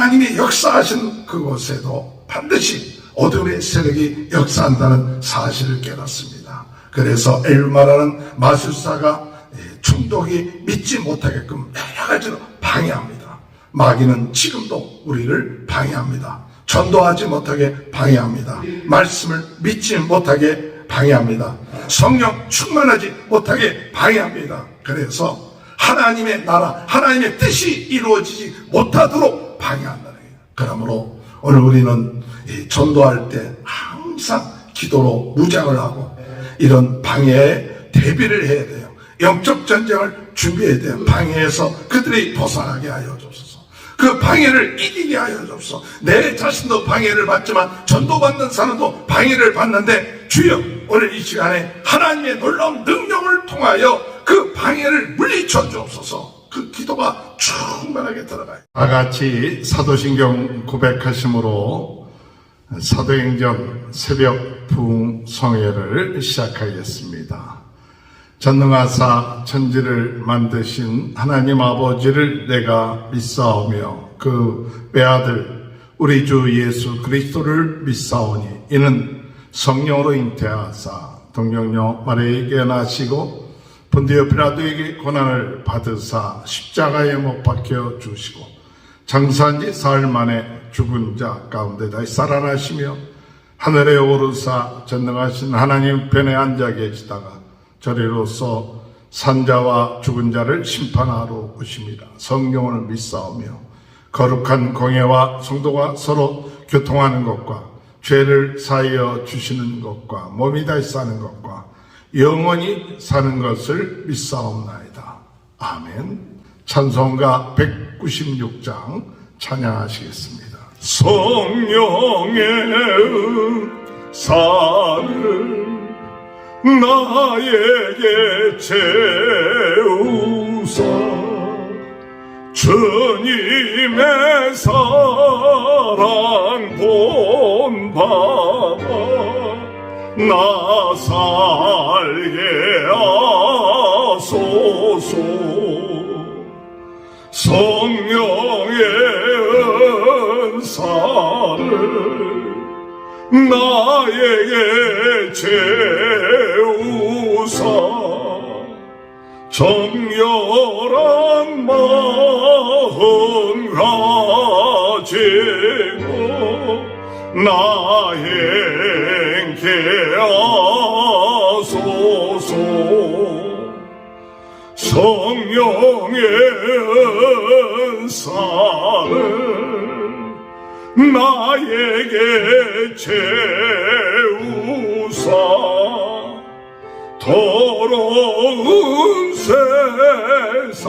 하나님이 역사하신 그곳에도 반드시 어둠의 세력이 역사한다는 사실을 깨닫습니다. 그래서 엘마라는 마술사가 충독이 믿지 못하게끔 여러 가지로 방해합니다. 마귀는 지금도 우리를 방해합니다. 전도하지 못하게 방해합니다. 말씀을 믿지 못하게 방해합니다. 성령 충만하지 못하게 방해합니다. 그래서 하나님의 나라, 하나님의 뜻이 이루어지지 못하도록 방해한다는 거예요. 그러므로 오늘 우리는 전도할 때 항상 기도로 무장을 하고 이런 방해에 대비를 해야 돼요. 영적 전쟁을 준비해야 돼요. 방해에서 그들이 벗어나게 하여 주옵소서. 그 방해를 이기게 하여 주옵소서. 내 자신도 방해를 받지만 전도받는 사람도 방해를 받는데 주여 오늘 이 시간에 하나님의 놀라운 능력을 통하여 그 방해를 물리쳐 주옵소서. 그 기도가 충만하게 들어가요. 다같이 사도신경 고백하심으로 사도행전 새벽 부흥성회를 시작하겠습니다. 전능하사 천지를 만드신 하나님 아버지를 내가 믿사오며 그 외아들 우리 주 예수 그리스도를 믿사오니 이는 성령으로 잉태하사 동정녀 마리아에게 나시고 본디오 빌라도에게 고난을 받으사 십자가에 못 박혀 주시고 장사한 지 사흘 만에 죽은 자 가운데 다시 살아나시며 하늘에 오르사 전능하신 하나님 편에 앉아 계시다가 저리로서 산자와 죽은 자를 심판하러 오심이라. 성령을 믿사오며 거룩한 공예와 성도가 서로 교통하는 것과 죄를 사하여 주시는 것과 몸이 다시 사는 것과 영원히 사는 것을 믿사옵나이다. 아멘. 찬송가 196장 찬양하시겠습니다. 성령의 은사를 나에게 채우사 주님의 사랑 본받아 나 살게 하소서. 성령의 은사를 나에게 채우사 정결한 마음 가지고 나 행케 하소서. 성령의 은사를 나에게 채우사 더러운 세상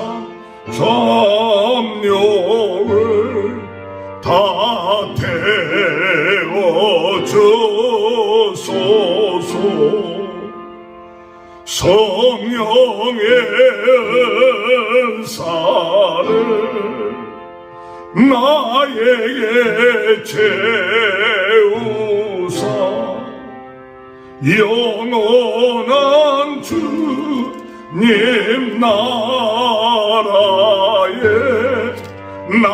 점령을 다 태워주소서. 성령의 은사를 나에게 채우사 영원한 주님 나라에 나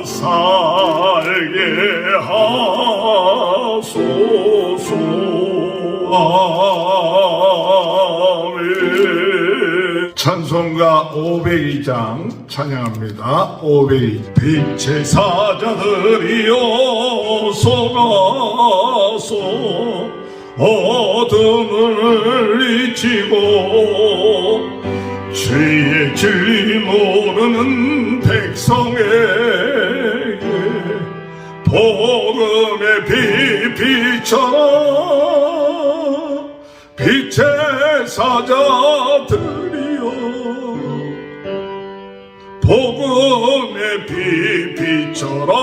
살게 하소서. 아멘. 찬송가 502장 찬양합니다. 502. 빛의 사자들이여 속아서 어둠을 이치고 주의 진리 모르는 백성에게 복음의 빛 비춰라. 빛의 사자들이여 복음의 빛 비춰라.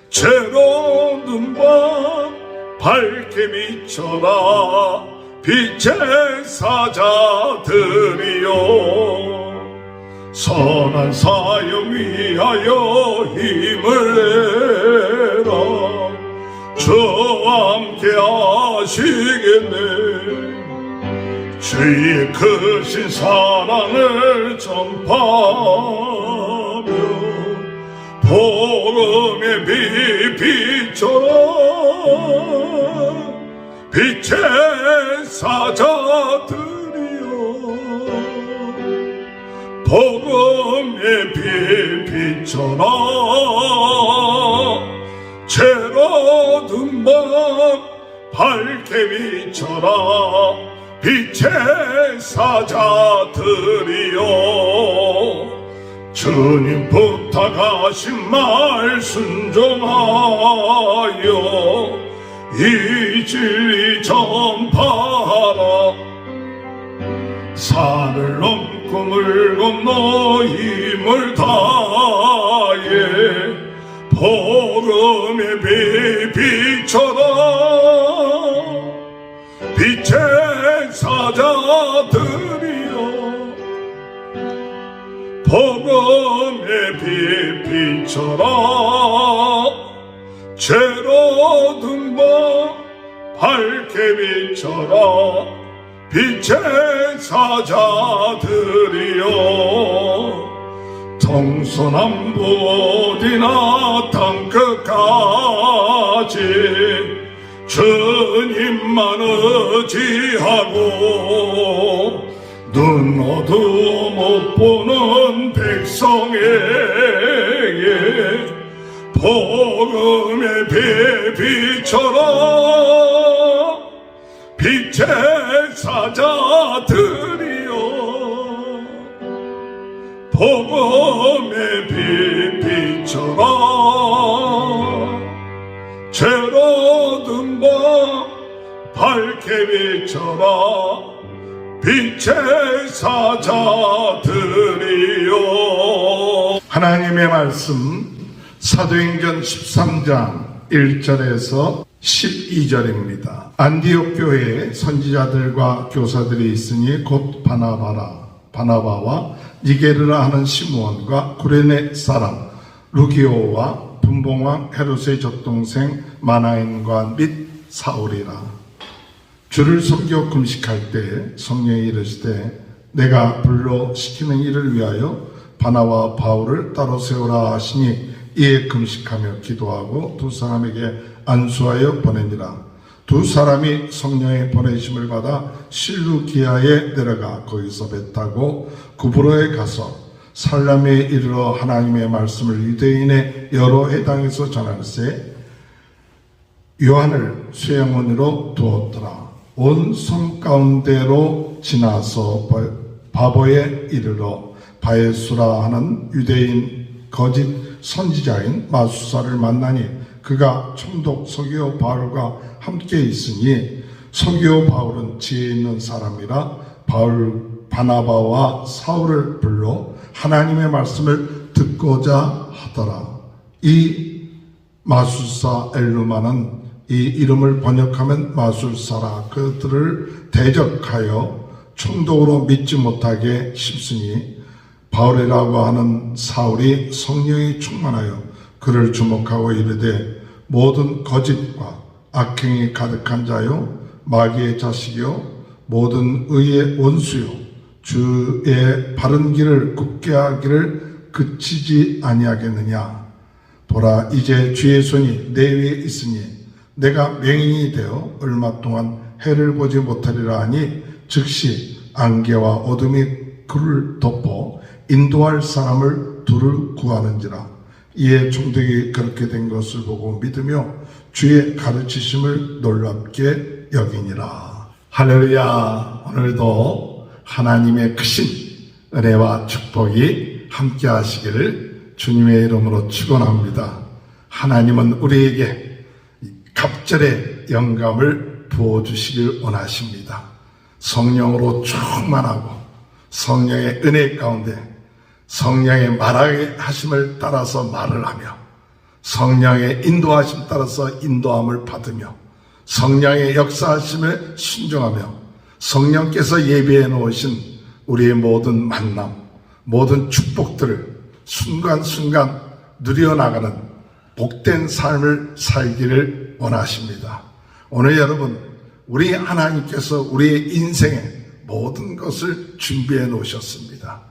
죄로운 밤 밝게 비춰라. 빛의 사자들이여 선한 사역 위하여 힘을 내라. 주와 함께 하시겠네. 주의 크신 사랑을 전파하며 복음의 빛처럼 빛의 사자들이여 복음의 빛처럼 죄로 든 밤 밝게 비춰라 빛의 사자들이여 주님 부탁하신 말 순종하여 이 진리 전파하라 산을 넘고 물 건너 힘을 다해 복음의 빛처럼 빛의 사자들이여 복음의 빛처럼 죄로 든 밤 밝게 비춰라 빛의 사자들이여 동서남북 어디나 땅끝까지 주님만 의지하고 눈 어두워 못 보는 백성에게 복음의 빛처럼 빛의 사자들이여 복음의 빛처럼 죄로 든 밤 밝게 비춰라 빛의 사자들이여 하나님의 말씀 사도행전 13장 1절에서 12절입니다. 안디옥 교회에 선지자들과 교사들이 있으니 곧 바나바와 니게르라 하는 시므온과 구레네 사람 루기오와 분봉왕 헤롯의 젖동생 마나엔과 및 사울이라. 주를 섬겨 금식할 때 성령이 이르시되 내가 불러 시키는 일을 위하여 바나와 바울을 따로 세우라 하시니 이에 금식하며 기도하고 두 사람에게 안수하여 보내니라. 두 사람이 성령의 보내심을 받아 실루기아에 내려가 거기서 배 타고 구브로에 가서 살람에 이르러 하나님의 말씀을 유대인의 여러 해당에서 전할세 요한을 수양원으로 두었더라. 온 섬 가운데로 지나서 바보에 이르러 바에수라 하는 유대인 거짓 선지자인 마수사를 만나니 그가 총독 서기오 바울과 함께 있으니 서기오 바울은 지혜 있는 사람이라 바나바와 사울을 불러 하나님의 말씀을 듣고자 하더라. 이 마술사 엘루마는 이 이름을 번역하면 마술사라 그들을 대적하여 총독으로 믿지 못하게 싶으니 바울이라고 하는 사울이 성령이 충만하여 그를 주목하고 이르되 모든 거짓과 악행이 가득한 자요 마귀의 자식이요 모든 의의 원수요 주의 바른 길을 굽게 하기를 그치지 아니하겠느냐. 보라 이제 주의 손이 내 위에 있으니 내가 맹인이 되어 얼마 동안 해를 보지 못하리라 하니 즉시 안개와 어둠이 그를 덮어 인도할 사람을 둘을 구하는지라. 이에 총독이 그렇게 된 것을 보고 믿으며 주의 가르치심을 놀랍게 여기니라. 할렐루야. 오늘도 하나님의 크신 은혜와 축복이 함께 하시기를 주님의 이름으로 축원합니다. 하나님은 우리에게 갑절의 영감을 부어주시길 원하십니다. 성령으로 충만하고 성령의 은혜 가운데 성령의 말하게 하심을 따라서 말을 하며 성령의 인도하심 따라서 인도함을 받으며 성령의 역사하심을 순종하며 성령께서 예비해 놓으신 우리의 모든 만남, 모든 축복들을 순간순간 누려나가는 복된 삶을 살기를 원하십니다. 오늘 여러분, 우리 하나님께서 우리의 인생에 모든 것을 준비해 놓으셨습니다.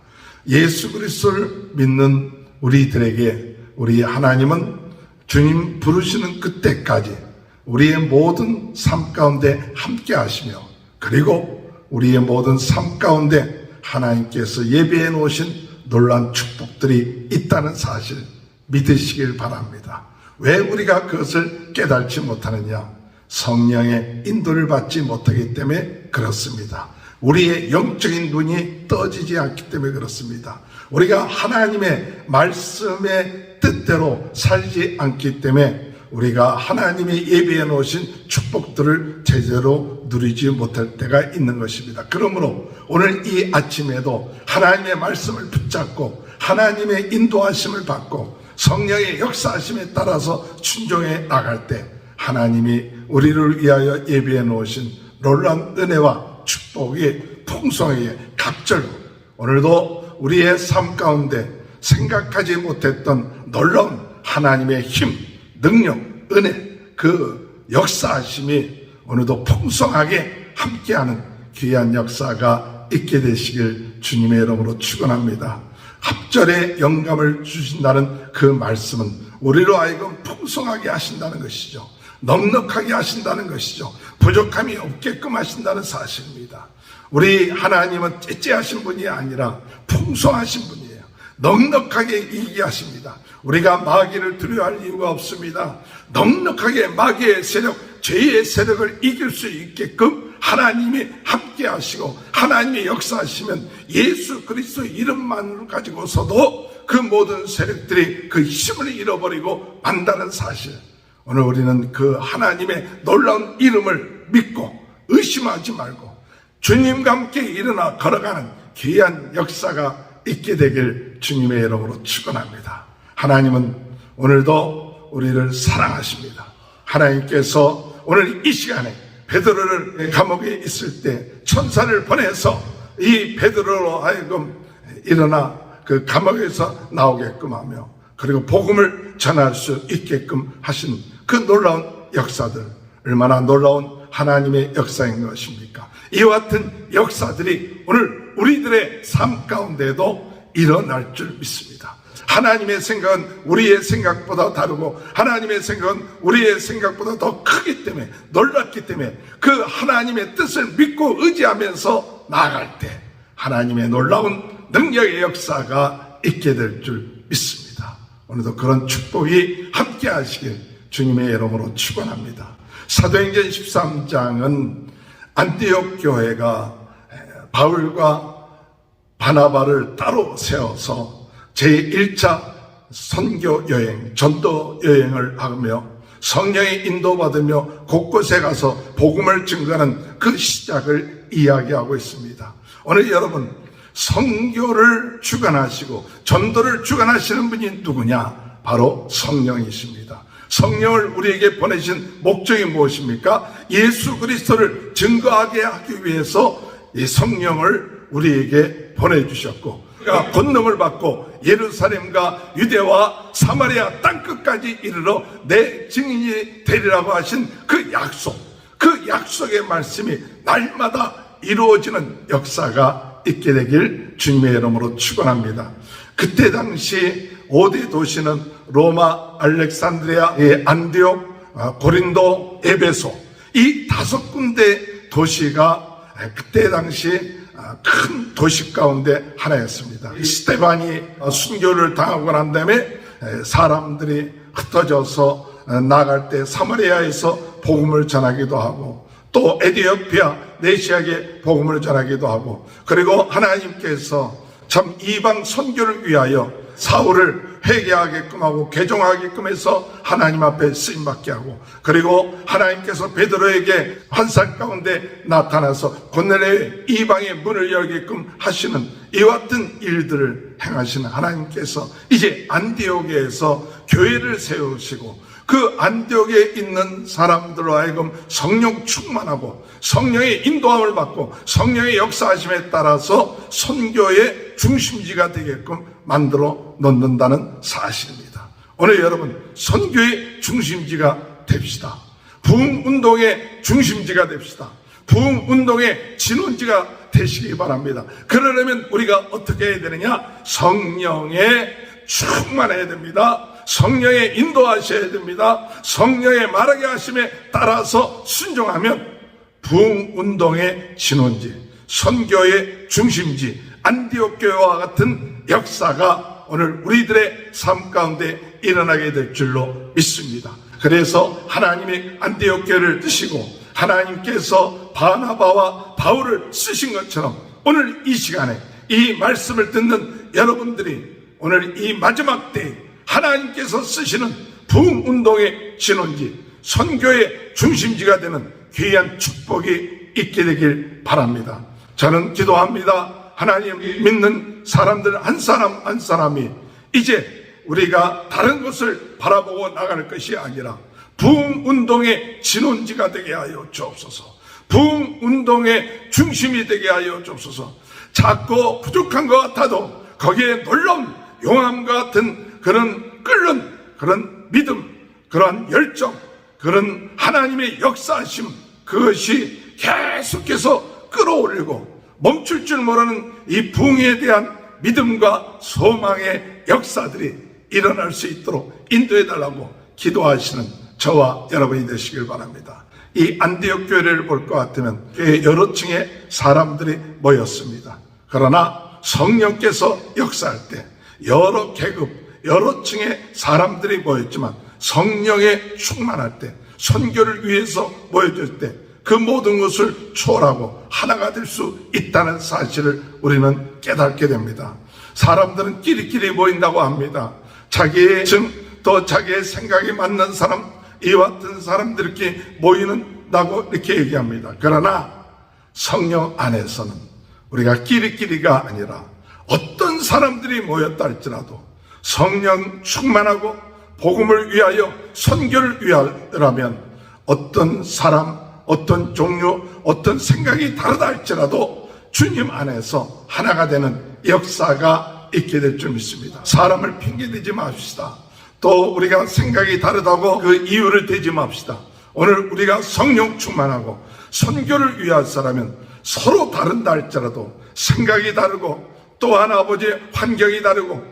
예수 그리스도를 믿는 우리들에게 우리 하나님은 주님 부르시는 그때까지 우리의 모든 삶 가운데 함께 하시며, 그리고 우리의 모든 삶 가운데 하나님께서 예비해 놓으신 놀라운 축복들이 있다는 사실 믿으시길 바랍니다. 왜 우리가 그것을 깨닫지 못하느냐? 성령의 인도를 받지 못하기 때문에 그렇습니다. 우리의 영적인 눈이 떠지지 않기 때문에 그렇습니다. 우리가 하나님의 말씀의 뜻대로 살지 않기 때문에 우리가 하나님이 예비해 놓으신 축복들을 제대로 누리지 못할 때가 있는 것입니다. 그러므로 오늘 이 아침에도 하나님의 말씀을 붙잡고 하나님의 인도하심을 받고 성령의 역사하심에 따라서 순종해 나갈 때 하나님이 우리를 위하여 예비해 놓으신 놀라운 은혜와 축복이 풍성하게 갑절로 오늘도 우리의 삶 가운데 생각하지 못했던 놀라운 하나님의 힘, 능력, 은혜, 그 역사하심이 오늘도 풍성하게 함께하는 귀한 역사가 있게 되시길 주님의 이름으로 축원합니다. 합절의 영감을 주신다는 그 말씀은 우리로 하여금 풍성하게 하신다는 것이죠. 넉넉하게 하신다는 것이죠. 부족함이 없게끔 하신다는 사실입니다. 우리 하나님은 째째하신 분이 아니라 풍성하신 분이에요. 넉넉하게 이기게 하십니다. 우리가 마귀를 두려워할 이유가 없습니다. 넉넉하게 마귀의 세력, 죄의 세력을 이길 수 있게끔 하나님이 함께 하시고 하나님이 역사하시면 예수 그리스도 이름만을 가지고서도 그 모든 세력들이 그 힘을 잃어버리고 만다는 사실, 오늘 우리는 그 하나님의 놀라운 이름을 믿고 의심하지 말고 주님과 함께 일어나 걸어가는 귀한 역사가 있게 되길 주님의 이름으로 축원합니다. 하나님은 오늘도 우리를 사랑하십니다. 하나님께서 오늘 이 시간에 베드로를 감옥에 있을 때 천사를 보내서 이 베드로로 하여금 일어나 그 감옥에서 나오게끔 하며 그리고 복음을 전할 수 있게끔 하신 그 놀라운 역사들, 얼마나 놀라운 하나님의 역사인 것입니까? 이와 같은 역사들이 오늘 우리들의 삶 가운데도 일어날 줄 믿습니다. 하나님의 생각은 우리의 생각보다 다르고 하나님의 생각은 우리의 생각보다 더 크기 때문에, 놀랍기 때문에 그 하나님의 뜻을 믿고 의지하면서 나아갈 때 하나님의 놀라운 능력의 역사가 있게 될 줄 믿습니다. 오늘도 그런 축복이 함께 하시길 주님의 이름으로 축원합니다. 사도행전 13장은 안디옥 교회가 바울과 바나바를 따로 세워서 제1차 선교 여행, 전도 여행을 하며 성령의 인도받으며 곳곳에 가서 복음을 증거하는 그 시작을 이야기하고 있습니다. 오늘 여러분, 선교를 주관하시고 전도를 주관하시는 분이 누구냐? 바로 성령이십니다. 성령을 우리에게 보내신 목적이 무엇입니까? 예수 그리스도를 증거하게 하기 위해서 이 성령을 우리에게 보내주셨고, 그러니까 권능을 받고 예루살렘과 유대와 사마리아 땅끝까지 이르러 내 증인이 되리라고 하신 그 약속, 그 약속의 말씀이 날마다 이루어지는 역사가 있게 되길 주님의 이름으로 축원합니다. 그때 당시 5대 도시는 로마, 알렉산드리아, 안디옥, 고린도, 에베소, 이 5군데 도시가 그때 당시 큰 도시 가운데 하나였습니다. 스테반이 순교를 당하고 난 다음에 사람들이 흩어져서 나갈 때 사마리아에서 복음을 전하기도 하고 또 에티오피아 내시아에 복음을 전하기도 하고, 그리고 하나님께서 참 이방 선교를 위하여 사울을 회개하게끔 하고 개종하게끔 해서 하나님 앞에 쓰임받게 하고, 그리고 하나님께서 베드로에게 환상 가운데 나타나서 고넬의 이방의 문을 열게끔 하시는 이와 같은 일들을 행하시는 하나님께서 이제 안디옥에서 교회를 세우시고 그 안디옥에 있는 사람들로 하여금 성령 충만하고 성령의 인도함을 받고 성령의 역사하심에 따라서 선교의 중심지가 되게끔 만들어 놓는다는 사실입니다. 오늘 여러분, 선교의 중심지가 됩시다. 부흥운동의 중심지가 됩시다. 부흥운동의 진원지가 되시기 바랍니다. 그러려면 우리가 어떻게 해야 되느냐? 성령에 충만해야 됩니다. 성령의 인도하셔야 됩니다. 성령의 말하게 하심에 따라서 순종하면 부흥운동의 진원지, 선교의 중심지 안디옥 교회와 같은 역사가 오늘 우리들의 삶 가운데 일어나게 될 줄로 믿습니다. 그래서 하나님이 안디옥 교회를 뜨시고 하나님께서 바나바와 바울을 쓰신 것처럼 오늘 이 시간에 이 말씀을 듣는 여러분들이 오늘 이 마지막 때에 하나님께서 쓰시는 부흥운동의 진원지, 선교의 중심지가 되는 귀한 축복이 있게 되길 바랍니다. 저는 기도합니다. 하나님 믿는 사람들 한 사람 한 사람이 이제 우리가 다른 것을 바라보고 나갈 것이 아니라 부흥운동의 진원지가 되게 하여 주옵소서. 부흥운동의 중심이 되게 하여 주옵소서. 작고 부족한 것 같아도 거기에 놀라운 용암과 같은 그런 끓는 그런 믿음, 그런 열정, 그런 하나님의 역사하심, 그것이 계속해서 끌어올리고 멈출 줄 모르는 이 부흥에 대한 믿음과 소망의 역사들이 일어날 수 있도록 인도해달라고 기도하시는 저와 여러분이 되시길 바랍니다. 이 안디옥 교회를 볼 것 같으면 교회 여러 층의 사람들이 모였습니다. 그러나 성령께서 역사할 때 여러 계급, 여러 층의 사람들이 모였지만 성령에 충만할 때, 선교를 위해서 모여질 때 그 모든 것을 초월하고 하나가 될 수 있다는 사실을 우리는 깨닫게 됩니다. 사람들은 끼리끼리 모인다고 합니다. 자기의 또 자기의 생각이 맞는 사람, 이와 같은 사람들끼리 모이는다고 이렇게 얘기합니다. 그러나 성령 안에서는 우리가 끼리끼리가 아니라 어떤 사람들이 모였다 할지라도 성령 충만하고 복음을 위하여 선교를 위하여라면 어떤 사람, 어떤 종류, 어떤 생각이 다르다 할지라도 주님 안에서 하나가 되는 역사가 있게 될 줄 믿습니다. 사람을 핑계대지 맙시다. 또 우리가 생각이 다르다고 그 이유를 대지 맙시다. 오늘 우리가 성령 충만하고 선교를 위해서라면 서로 다른다 할지라도 생각이 다르고 또한 아버지의 환경이 다르고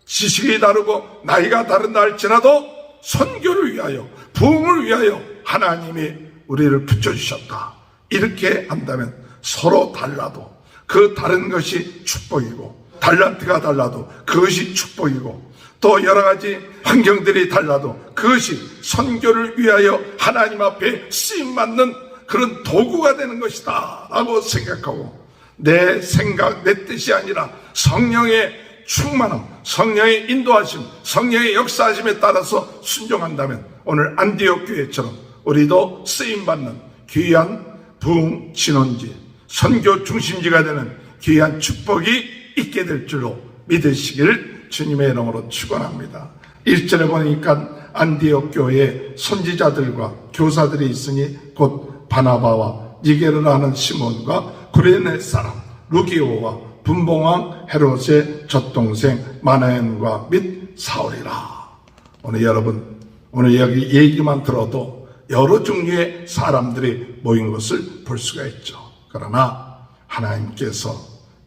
지식이 다르고 나이가 다른다 할지라도 선교를 위하여 부흥을 위하여 하나님이 우리를 붙여주셨다. 이렇게 한다면 서로 달라도 그 다른 것이 축복이고 달란트가 달라도 그것이 축복이고 또 여러 가지 환경들이 달라도 그것이 선교를 위하여 하나님 앞에 쓰임받는 그런 도구가 되는 것이다 라고 생각하고 내 생각, 내 뜻이 아니라 성령의 충만함, 성령의 인도하심, 성령의 역사하심에 따라서 순종한다면 오늘 안디옥 교회처럼 우리도 쓰임받는 귀한 부흥 진원지, 선교 중심지가 되는 귀한 축복이 있게 될 줄로 믿으시길 주님의 이름으로 축원합니다. 1절에 보니까 안디옥 교회에 선지자들과 교사들이 있으니 곧 바나바와 니게를 하는 시몬과 구레네 사람 루기오와 분봉왕 헤롯의 젖동생 마나엔과 및 사울이라. 오늘 여러분, 오늘 여기 얘기만 들어도 여러 종류의 사람들이 모인 것을 볼 수가 있죠. 그러나 하나님께서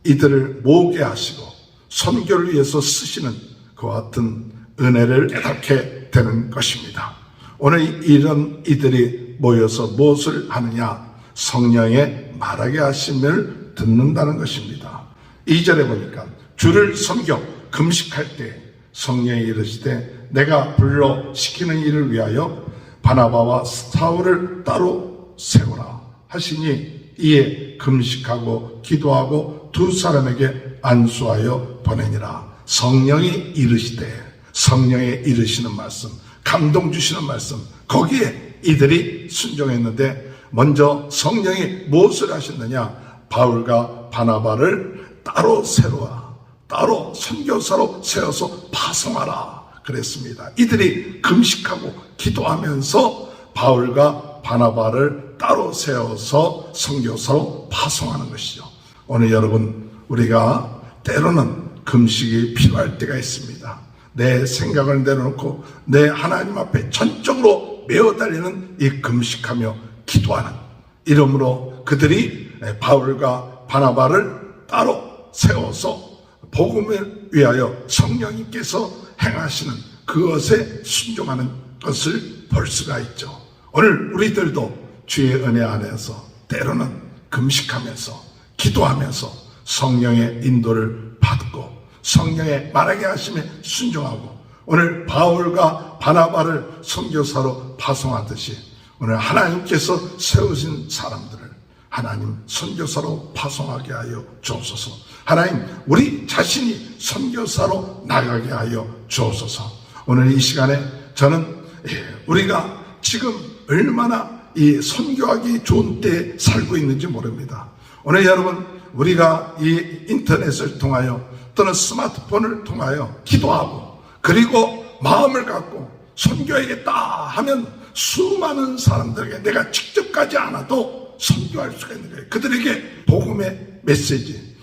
이들을 모으게 하시고 선교를 위해서 쓰시는 그와 같은 은혜를 깨닫게 되는 것입니다. 오늘 이런 이들이 모여서 무엇을 하느냐? 성령의 말하게 하심을 듣는다는 것입니다. 2절에 보니까 주를 섬겨 금식할 때 성령이 이르시되 내가 불러 시키는 일을 위하여 바나바와 사울을 따로 세우라 하시니 이에 금식하고 기도하고 두 사람에게 안수하여 보내니라. 성령이 이르시되, 성령의 이르시는 말씀, 감동 주시는 말씀, 거기에 이들이 순종했는데 먼저 성령이 무엇을 하셨느냐? 바울과 바나바를 따로 세우라, 따로 선교사로 세워서 파송하라 그랬습니다. 이들이 금식하고 기도하면서 바울과 바나바를 따로 세워서 선교사로 파송하는 것이죠. 오늘 여러분, 우리가 때로는 금식이 필요할 때가 있습니다. 내 생각을 내려놓고 내 하나님 앞에 전적으로 메어달리는 이 금식하며 기도하는 이러므로 그들이 바울과 바나바를 따로 세워서 복음을 위하여 성령님께서 행하시는 그것에 순종하는 것을 볼 수가 있죠. 오늘 우리들도 주의 은혜 안에서 때로는 금식하면서 기도하면서 성령의 인도를 받고 성령의 말하게 하심에 순종하고 오늘 바울과 바나바를 선교사로 파송하듯이 오늘 하나님께서 세우신 사람들을 하나님 선교사로 파송하게 하여 주옵소서. 하나님 우리 자신이 선교사로 나가게 하여 주옵소서. 오늘 이 시간에 저는 우리가 지금 얼마나 이 선교하기 좋은 때에 살고 있는지 모릅니다. 오늘 여러분 우리가 이 인터넷을 통하여 또는 스마트폰을 통하여 기도하고 그리고 마음을 갖고 선교하겠다 하면 수많은 사람들에게 내가 직접 가지 않아도 선교할 수가 있는 거예요. 그들에게 복음의 메시지,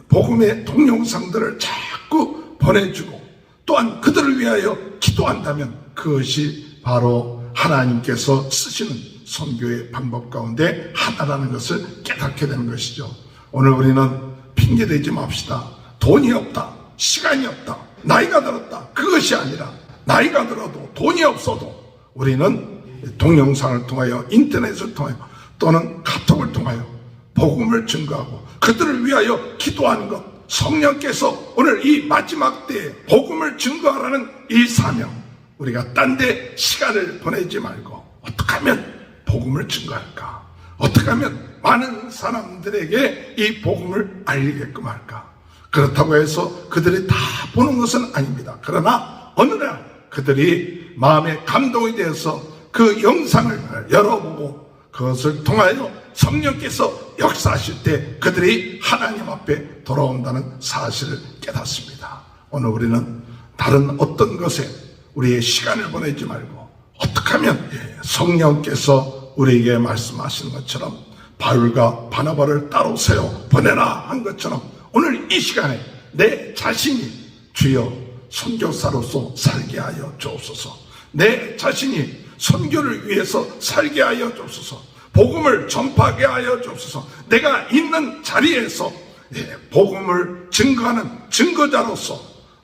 복음의 동영상들을 자꾸 보내주고 또한 그들을 위하여 기도한다면 그것이 바로 하나님께서 쓰시는 선교의 방법 가운데 하나라는 것을 깨닫게 되는 것이죠. 오늘 우리는 핑계대지 맙시다. 돈이 없다, 시간이 없다, 나이가 들었다. 그것이 아니라 나이가 들어도 돈이 없어도 우리는 동영상을 통하여 인터넷을 통하여 또는 카톡을 통하여 복음을 증거하고 그들을 위하여 기도하는 것, 성령께서 오늘 이 마지막 때에 복음을 증거하라는 이 사명, 우리가 딴 데 시간을 보내지 말고 어떻게 하면 복음을 증거할까? 어떻게 하면 많은 사람들에게 이 복음을 알리게끔 할까? 그렇다고 해서 그들이 다 보는 것은 아닙니다. 그러나 어느 날 그들이 마음에 감동이 되어서 그 영상을 열어보고 그것을 통하여 성령께서 역사하실 때 그들이 하나님 앞에 돌아온다는 사실을 깨닫습니다. 오늘 우리는 다른 어떤 것에 우리의 시간을 보내지 말고 어떻게 하면 성령께서 우리에게 말씀하시는 것처럼 바울과 바나바를 따로 세워 보내라 한 것처럼 오늘 이 시간에 내 자신이 주여 선교사로서 살게 하여 주옵소서. 내 자신이 선교를 위해서 살게 하여 주옵소서. 복음을 전파하게 하여 주옵소서. 내가 있는 자리에서 복음을 증거하는 증거자로서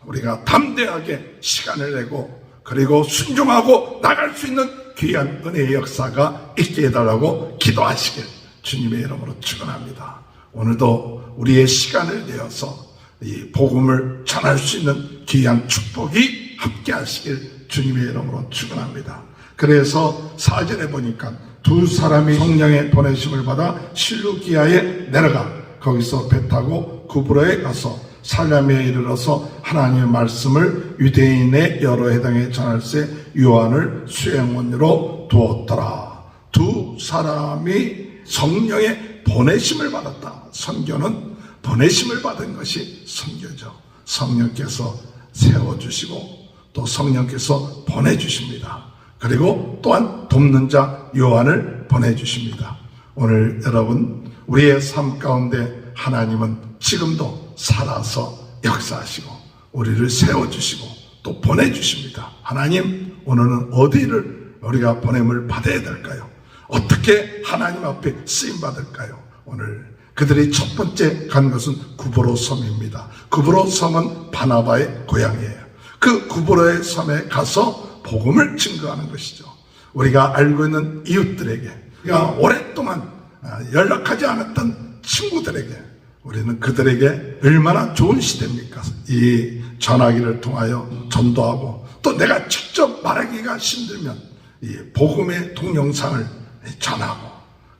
우리가 담대하게 시간을 내고 그리고 순종하고 나갈 수 있는 귀한 은혜의 역사가 있게 해달라고 기도하시길 주님의 이름으로 축원합니다. 오늘도 우리의 시간을 내어서 이 복음을 전할 수 있는 귀한 축복이 함께 하시길 주님의 이름으로 축원합니다. 그래서 4절에 보니까 두 사람이 성령의 보내심을 받아 실루기아에 내려가 거기서 배 타고 구브로에 가서 살라미에 이르러서 하나님의 말씀을 유대인의 여러 해당에 전할세 요한을 수행원으로 두었더라. 두 사람이 성령의 보내심을 받았다. 선교는 보내심을 받은 것이 선교죠. 성령께서 세워주시고 또 성령께서 보내주십니다. 그리고 또한 돕는 자 요한을 보내주십니다. 오늘 여러분 우리의 삶 가운데 하나님은 지금도 살아서 역사하시고 우리를 세워주시고 또 보내주십니다. 하나님 오늘은 어디를 우리가 보냄을 받아야 될까요? 어떻게 하나님 앞에 쓰임받을까요? 오늘 그들이 첫 번째 간 것은 구브로 섬입니다. 구브로 섬은 바나바의 고향이에요. 그 구브로의 섬에 가서 복음을 증거하는 것이죠. 우리가 알고 있는 이웃들에게, 우리가 오랫동안 연락하지 않았던 친구들에게 우리는 그들에게 얼마나 좋은 시대입니까? 이 전화기를 통하여 전도하고 또 내가 직접 말하기가 힘들면 이 복음의 동영상을 전하고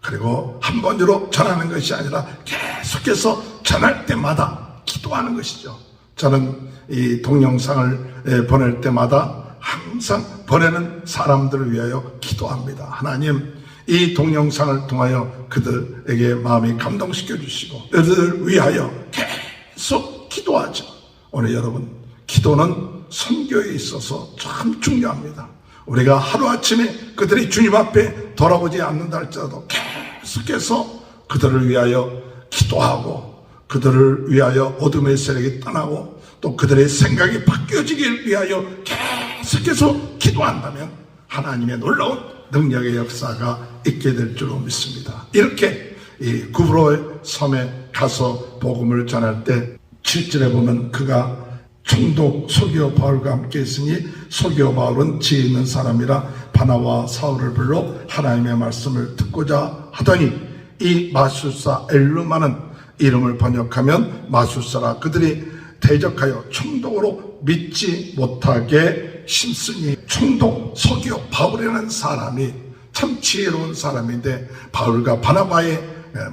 그리고 한 번으로 전하는 것이 아니라 계속해서 전할 때마다 기도하는 것이죠. 저는 이 동영상을 보낼 때마다 항상 보내는 사람들을 위하여 기도합니다. 하나님 이 동영상을 통하여 그들에게 마음이 감동시켜 주시고 그들을 위하여 계속 기도하죠. 오늘 여러분 기도는 선교에 있어서 참 중요합니다. 우리가 하루아침에 그들이 주님 앞에 돌아오지 않는다 할지라도 계속해서 그들을 위하여 기도하고 그들을 위하여 어둠의 세력이 떠나고 또 그들의 생각이 바뀌어지길 위하여 계속해서 기도한다면 하나님의 놀라운 능력의 역사가 있게 될 줄로 믿습니다. 이렇게 이 구브로의 섬에 가서 복음을 전할 때 7절에 보면 그가 총독 소기오 바울과 함께 있으니 소기오 바울은 지혜 있는 사람이라 바나바와 사울을 불러 하나님의 말씀을 듣고자 하더니 이 마술사 엘루마는 이름을 번역하면 마술사라 그들이 대적하여 총독으로 믿지 못하게 심쓰니 총독 소기오 바울이라는 사람이 참 지혜로운 사람인데 바울과 바나바의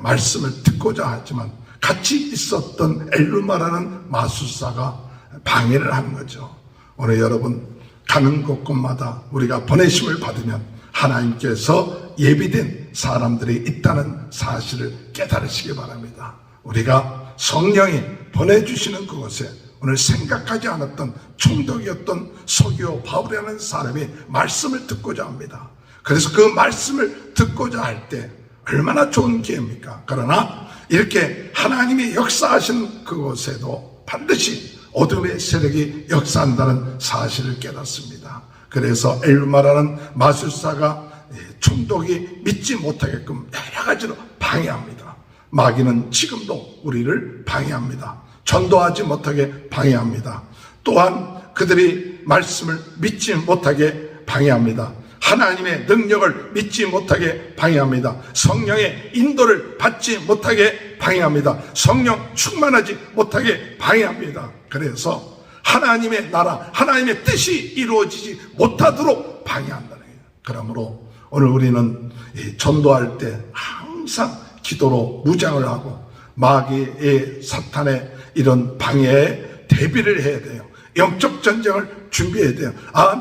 말씀을 듣고자 하지만 같이 있었던 엘루마라는 마술사가 방해를 하는 거죠. 오늘 여러분 가는 곳곳마다 우리가 보내심을 받으면 하나님께서 예비된 사람들이 있다는 사실을 깨달으시기 바랍니다. 우리가 성령이 보내주시는 그곳에 오늘 생각하지 않았던 총독이었던 소기오 바울이라는 사람이 말씀을 듣고자 합니다. 그래서 그 말씀을 듣고자 할 때 얼마나 좋은 기회입니까? 그러나 이렇게 하나님이 역사하시는 그곳에도 반드시 어둠의 세력이 역사한다는 사실을 깨닫습니다. 그래서 엘루마라는 마술사가 총독이 믿지 못하게끔 여러 가지로 방해합니다. 마귀는 지금도 우리를 방해합니다. 전도하지 못하게 방해합니다. 또한 그들이 말씀을 믿지 못하게 방해합니다. 하나님의 능력을 믿지 못하게 방해합니다. 성령의 인도를 받지 못하게 방해합니다. 성령 충만하지 못하게 방해합니다. 그래서 하나님의 나라, 하나님의 뜻이 이루어지지 못하도록 방해한다는 거예요. 그러므로 오늘 우리는 전도할 때 항상 기도로 무장을 하고 마귀의 사탄의 이런 방해에 대비를 해야 돼요. 영적 전쟁을 준비해야 돼요.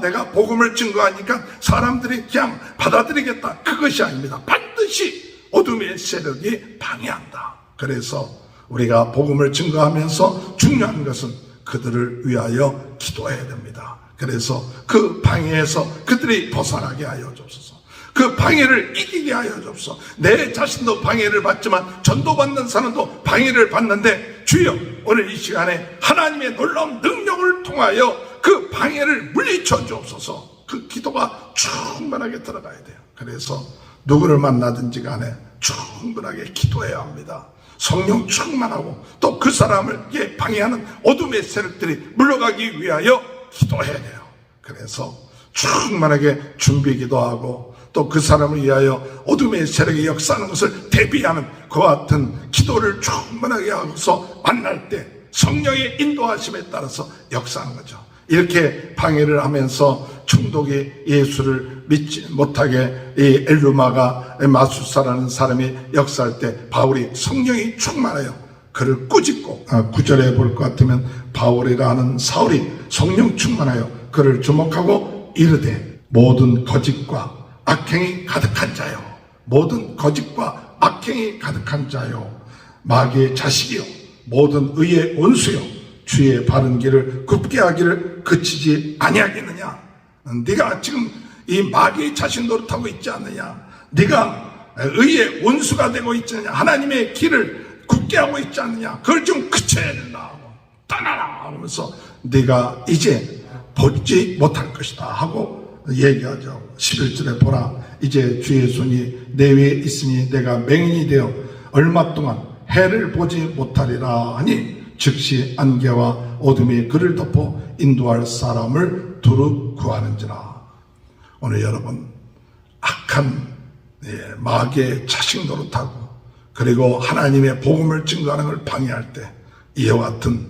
내가 복음을 증거하니까 사람들이 그냥 받아들이겠다. 그것이 아닙니다. 반드시 어둠의 세력이 방해한다. 그래서 우리가 복음을 증거하면서 중요한 것은 그들을 위하여 기도해야 됩니다. 그래서 그 방해에서 그들이 벗어나게 하여 주옵소서. 그 방해를 이기게 하여 주옵소서. 내 자신도 방해를 받지만 전도받는 사람도 방해를 받는데 주여 오늘 이 시간에 하나님의 놀라운 능력을 통하여 그 방해를 물리쳐 주옵소서. 그 기도가 충분하게 들어가야 돼요. 그래서 누구를 만나든지 간에 충분하게 기도해야 합니다. 성령 충만하고 또 그 사람을 방해하는 어둠의 세력들이 물러가기 위하여 기도해야 돼요. 그래서 충만하게 준비 기도하고 또 그 사람을 위하여 어둠의 세력이 역사하는 것을 대비하는 그와 같은 기도를 충분하게 하고서 만날 때 성령의 인도하심에 따라서 역사하는 거죠. 이렇게 방해를 하면서 총독이 예수를 믿지 못하게 이 엘루마가 마술사라는 사람이 역사할 때 바울이 성령이 충만하여 그를 꾸짖고 9절에 볼 것 같으면 바울이라는 사울이 성령 충만하여 그를 주목하고 이르되 모든 거짓과 악행이 가득한 자요 모든 거짓과 악행이 가득한 자요 마귀의 자식이요 모든 의의 원수요 주의 바른 길을 굽게 하기를 그치지 아니하겠느냐. 네가 지금 이 마귀의 자식 노릇하고 있지 않느냐. 네가 의의 원수가 되고 있지 않느냐. 하나님의 길을 굳게 하고 있지 않느냐. 그걸 좀 그쳐야 된다. 떠나라 하면서 네가 이제 보지 못할 것이다 하고 얘기하죠. 11절에 보라 이제 주의 손이 내 위에 있으니 내가 맹인이 되어 얼마 동안 해를 보지 못하리라 하니 즉시 안개와 어둠이 그를 덮어 인도할 사람을 두루 구하는지라. 오늘 여러분 악한 마귀의 자식 노릇하고 그리고 하나님의 복음을 증거하는 걸 방해할 때 이와 같은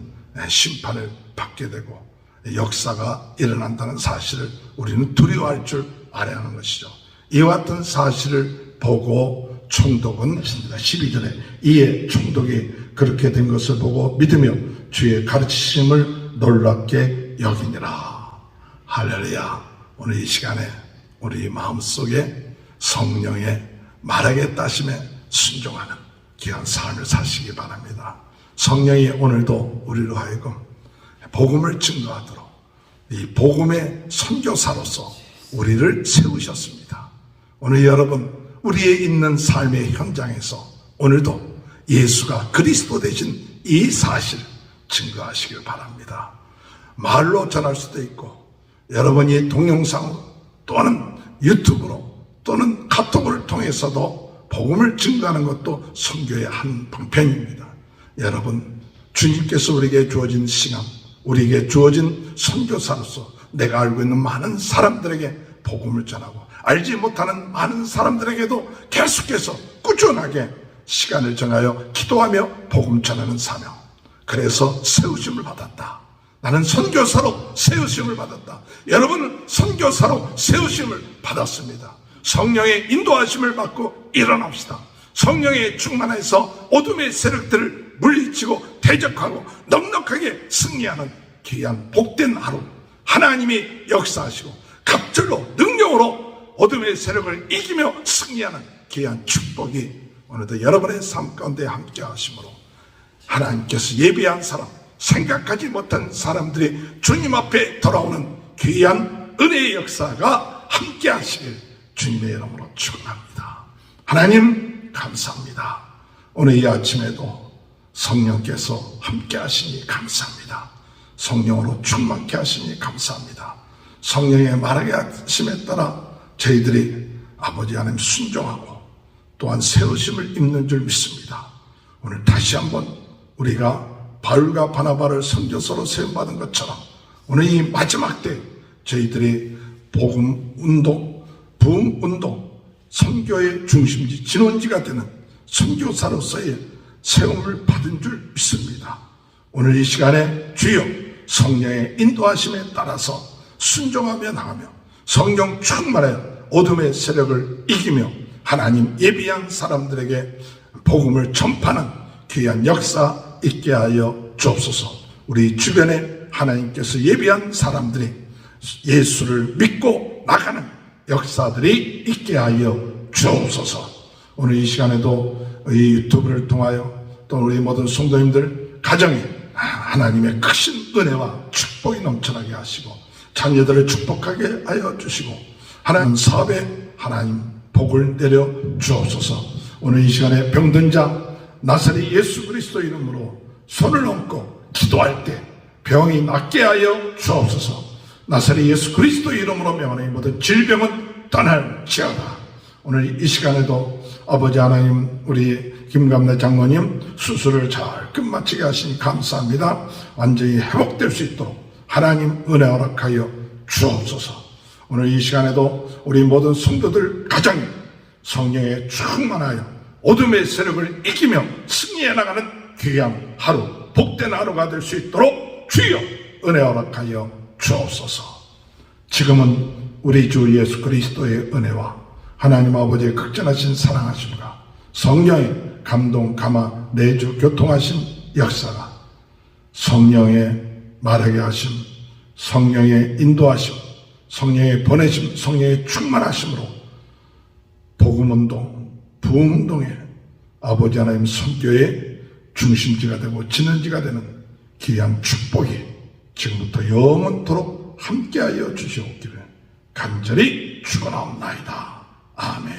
심판을 받게 되고 역사가 일어난다는 사실을 우리는 두려워할 줄 알아야 하는 것이죠. 이와 같은 사실을 보고 총독은 12절에 이에 총독이 그렇게 된 것을 보고 믿으며 주의 가르치심을 놀랍게 여기니라. 할렐루야. 오늘 이 시간에 우리 마음속에 성령의 말하겠다심에 순종하는 귀한 삶을 사시기 바랍니다. 성령이 오늘도 우리로 하여금 복음을 증거하도록 이 복음의 선교사로서 우리를 세우셨습니다. 오늘 여러분 우리의 있는 삶의 현장에서 오늘도 예수가 그리스도 되신 이 사실 증거하시길 바랍니다. 말로 전할 수도 있고 여러분이 동영상으로 또는 유튜브로 또는 카톡을 통해서도 복음을 증거하는 것도 선교의 한 방편입니다. 여러분 주님께서 우리에게 주어진 시간 우리에게 주어진 선교사로서 내가 알고 있는 많은 사람들에게 복음을 전하고 알지 못하는 많은 사람들에게도 계속해서 꾸준하게 시간을 정하여 기도하며 복음 전하는 사명. 그래서 세우심을 받았다. 나는 선교사로 세우심을 받았다. 여러분은 선교사로 세우심을 받았습니다. 성령의 인도하심을 받고 일어납시다. 성령의 충만해서 어둠의 세력들을 물리치고 대적하고 넉넉하게 승리하는 귀한 복된 하루, 하나님이 역사하시고 갑절로 능력으로 어둠의 세력을 이기며 승리하는 귀한 축복이 오늘도 여러분의 삶 가운데 함께 하심으로 하나님께서 예비한 사람, 생각하지 못한 사람들이 주님 앞에 돌아오는 귀한 은혜의 역사가 함께 하시길 주님의 이름으로 축원합니다. 하나님 감사합니다. 오늘 이 아침에도 성령께서 함께 하시니 감사합니다. 성령으로 충만케 하시니 감사합니다. 성령의 말하게 하심에 따라 저희들이 아버지 하나님 순종하고 또한 세우심을 입는 줄 믿습니다. 오늘 다시 한번 우리가 바울과 바나바를 선교사로 세움받은 것처럼 오늘 이 마지막 때 저희들이 복음 운동, 부흥 운동, 선교의 중심지, 진원지가 되는 선교사로서의 세움을 받은 줄 믿습니다. 오늘 이 시간에 주여 성령의 인도하심에 따라서 순종하며 나가며 성령 충만하여 어둠의 세력을 이기며 하나님 예비한 사람들에게 복음을 전파하는 귀한 역사 있게 하여 주옵소서. 우리 주변에 하나님께서 예비한 사람들이 예수를 믿고 나가는 역사들이 있게 하여 주옵소서. 오늘 이 시간에도 이 유튜브를 통하여 또 우리 모든 성도님들 가정에 하나님의 크신 은혜와 축복이 넘쳐나게 하시고 자녀들을 축복하게 하여 주시고 하나님 사업에 하나님 복을 내려 주옵소서. 오늘 이 시간에 병든 자 나사렛 예수 그리스도 이름으로 손을 얹고 기도할 때 병이 낫게 하여 주옵소서. 나사렛 예수 그리스도 이름으로 명하는 모든 질병은 떠날지어다. 오늘 이 시간에도 아버지 하나님 우리 김감래 장로님 수술을 잘 끝마치게 하시니 감사합니다. 완전히 회복될 수 있도록 하나님 은혜 허락하여 주옵소서. 오늘 이 시간에도 우리 모든 성도들 가정에 성령에 충만하여 어둠의 세력을 이기며 승리해 나가는 귀한 하루, 복된 하루가 될 수 있도록 주여 은혜 허락하여 주옵소서. 지금은 우리 주 예수 그리스도의 은혜와 하나님 아버지의 극진하신 사랑하심과 성령의 감동, 감화, 내주, 교통하신 역사가 성령의 말하게 하심, 성령의 인도하심, 성령의 보내심, 성령의 충만하심으로 복음운동, 부흥운동에 아버지 하나님 선교의 중심지가 되고 진원지가 되는 귀한 축복이 지금부터 영원토록 함께하여 주시옵기를 간절히 축원하옵나이다. 아멘.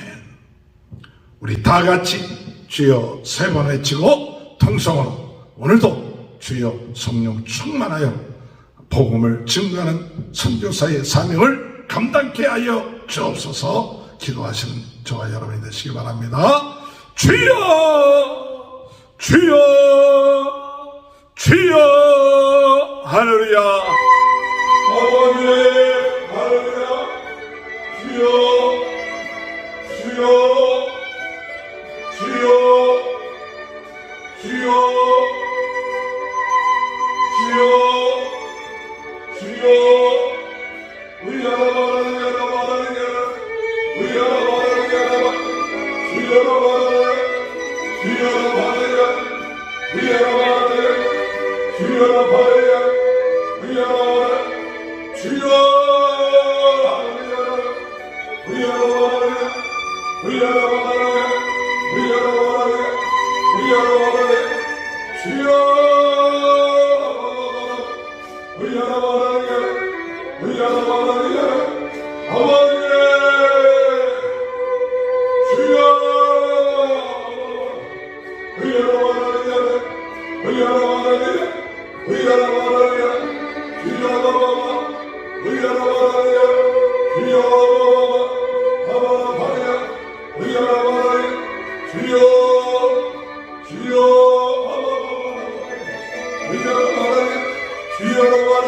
우리 다 같이 주여 세 번 외치고 통성으로 오늘도 주여 성령 충만하여 복음을 증거하는 선교사의 사명을 감당케 하여 주옵소서. 기도하시는 저와 여러분이 되시기 바랍니다. 주여 주여 주여 할렐루야. 아버지 할렐루야. 주여 주여 주여 주여 주여 주여 주여 주여라고 하는